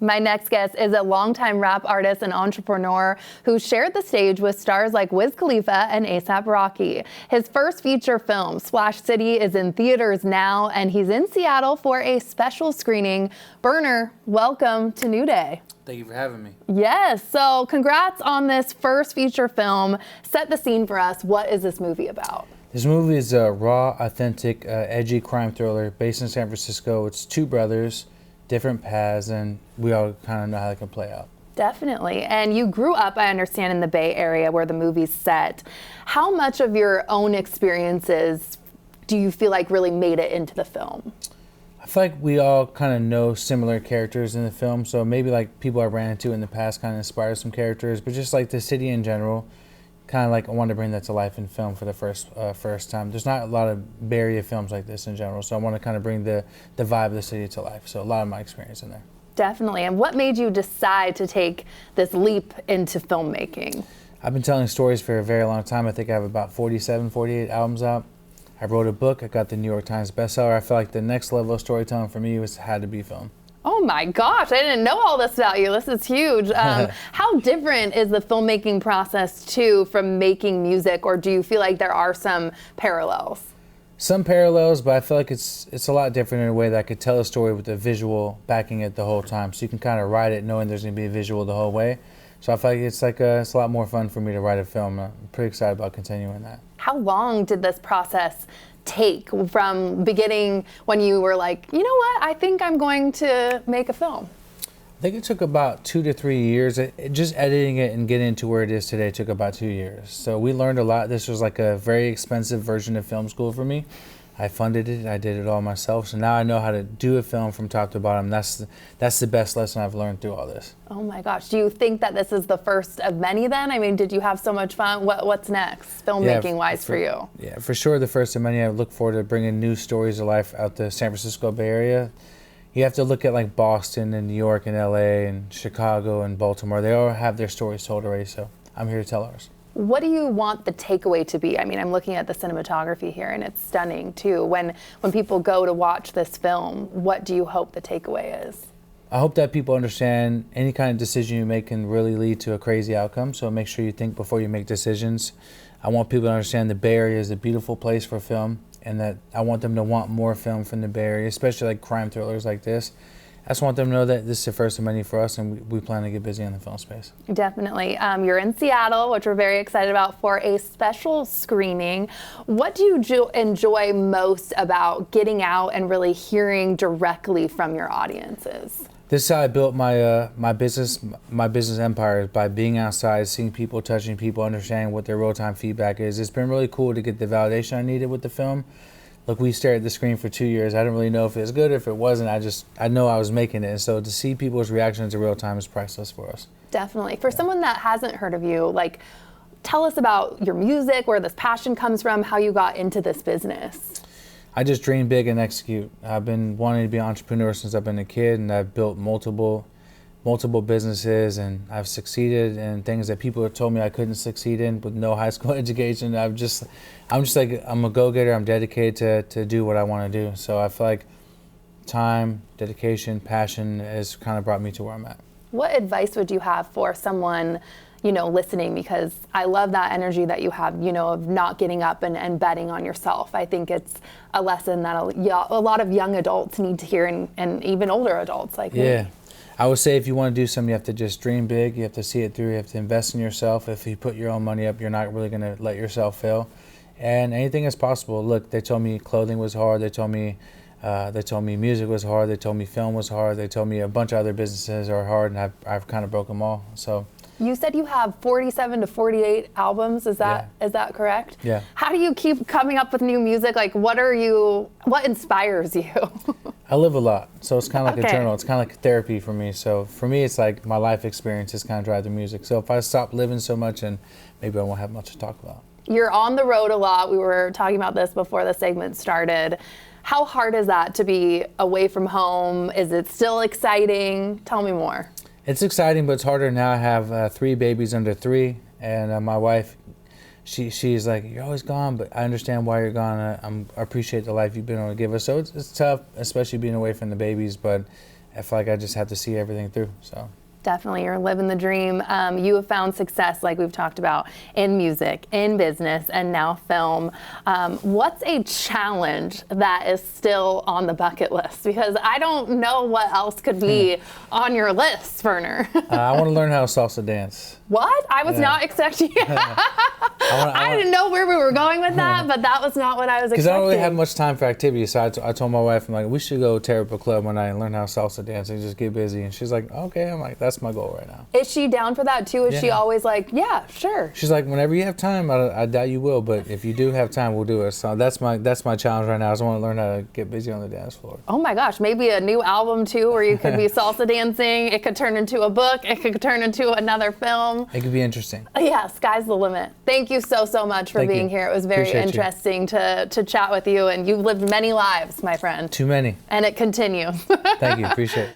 My next guest is a longtime rap artist and entrepreneur who shared the stage with stars like Wiz Khalifa and A$AP Rocky. His first feature film, Splash City, is in theaters now, and he's in Seattle for a special screening. Berner, welcome to New Day. Thank you for having me. Yes, so congrats on this first feature film. Set the scene for us. What is this movie about? This movie is a raw, authentic, edgy crime thriller based in San Francisco. It's two brothers, different paths, and we all kind of know how they can play out. Definitely. And you grew up, I understand, in the Bay Area where the movie's set. How much of your own experiences do you feel like really made it into the film? I feel like we all kind of know similar characters in the film, so maybe like people I ran into in the past kind of inspired some characters, but just like the city in general, kind of like I wanted to bring that to life in film for the first time. There's not a lot of Bay Area films like this in general, so I want to kind of bring the vibe of the city to life. So a lot of my experience in there. Definitely. And what made you decide to take this leap into filmmaking? I've been telling stories for a very long time. I think I have about 47, 48 albums out. I wrote a book. I got the New York Times bestseller. I felt like the next level of storytelling for me had to be film. Oh my gosh, I didn't know all this about you. This is huge. How different is the filmmaking process too from making music, or do you feel like there are some parallels? Some parallels, but I feel like it's a lot different in a way that I could tell a story with a visual backing it the whole time. So you can kind of write it knowing there's going to be a visual the whole way. So I feel like it's a lot more fun for me to write a film. I'm pretty excited about continuing that. How long did this process take from beginning when you were like, you know what, I think I'm going to make a film? I think it took about 2 to 3 years. Just editing it and getting to where it is today took about 2 years. So we learned a lot. This was like a very expensive version of film school for me. I funded it. I did it all myself. So now I know how to do a film from top to bottom. That's the best lesson I've learned through all this. Oh my gosh. Do you think that this is the first of many then? I mean, did you have so much fun? What's next, filmmaking-wise for you? Yeah, for sure the first of many. I look forward to bringing new stories to life out the San Francisco Bay Area. You have to look at like Boston and New York and LA and Chicago and Baltimore. They all have their stories told already, so I'm here to tell ours. What do you want the takeaway to be? I mean, I'm looking at the cinematography here, and it's stunning too. When people go to watch this film, what do you hope the takeaway is? I hope that people understand any kind of decision you make can really lead to a crazy outcome, so make sure you think before you make decisions. I want people to understand the Bay Area is a beautiful place for film, and that I want them to want more film from the Bay Area, especially like crime thrillers like this. I just want them to know that this is the first of many for us, and we plan to get busy in the film space. Definitely. You're in Seattle, which we're very excited about, for a special screening. What do you enjoy most about getting out and really hearing directly from your audiences? This is how I built my business empire, is by being outside, seeing people, touching people, understanding what their real-time feedback is. It's been really cool to get the validation I needed with the film. Look, we stared at the screen for 2 years. I didn't really know if it was good or if it wasn't. I know I was making it. And so to see people's reactions in real time is priceless for us. Definitely. For someone that hasn't heard of you, like, tell us about your music, where this passion comes from, how you got into this business. I just dream big and execute. I've been wanting to be an entrepreneur since I've been a kid, and I've built multiple businesses, and I've succeeded in things that people have told me I couldn't succeed in with no high school education. I'm just like, I'm a go-getter. I'm dedicated to do what I want to do. So I feel like time, dedication, passion has kind of brought me to where I'm at. What advice would you have for someone, listening? Because I love that energy that you have, of not getting up and betting on yourself. I think it's a lesson that a lot of young adults need to hear, and even older adults like me. I would say if you want to do something, you have to just dream big. You have to see it through. You have to invest in yourself. If you put your own money up, you're not really going to let yourself fail. And anything is possible. Look, they told me clothing was hard. They told me music was hard. They told me film was hard. They told me a bunch of other businesses are hard, and I've kind of broke them all. So. You said you have 47 to 48 albums. Is that correct? Yeah. How do you keep coming up with new music? Like, what inspires you? I live a lot, so it's kind of like a journal. It's kind of like therapy for me. So for me, it's like my life experiences kind of drive the music. So if I stop living so much, and maybe I won't have much to talk about. You're on the road a lot. We were talking about this before the segment started. How hard is that to be away from home? Is it still exciting? Tell me more. It's exciting, but it's harder now. I have 3 babies under 3, and my wife, she's like, you're always gone, but I understand why you're gone. I appreciate the life you've been able to give us. So it's tough, especially being away from the babies, but I feel like I just have to see everything through. So. Definitely, you're living the dream. You have found success, like we've talked about, in music, in business, and now film. What's a challenge that is still on the bucket list? Because I don't know what else could be on your list, Berner. I want to learn how to salsa dance. What? I was not expecting. I didn't know where we were going with that, but that was not what I was expecting. Because I don't really have much time for activities, so I told my wife, I'm like, we should go tear up a club one night and learn how to salsa dance and just get busy. And she's like, okay. I'm like, that's my goal right now. Is she down for that too? Is she always like, yeah, sure? She's like, whenever you have time, I doubt you will, but if you do have time, we'll do it. So that's my challenge right now. I just want to learn how to get busy on the dance floor. Oh my gosh, maybe a new album too, where you could be salsa dancing. It could turn into a book. It could turn into another film. It could be interesting. Yeah, sky's the limit. Thank you so much for being here. It was very interesting to chat with you, and you've lived many lives, my friend. Too many. And it continues. Thank you. Appreciate it.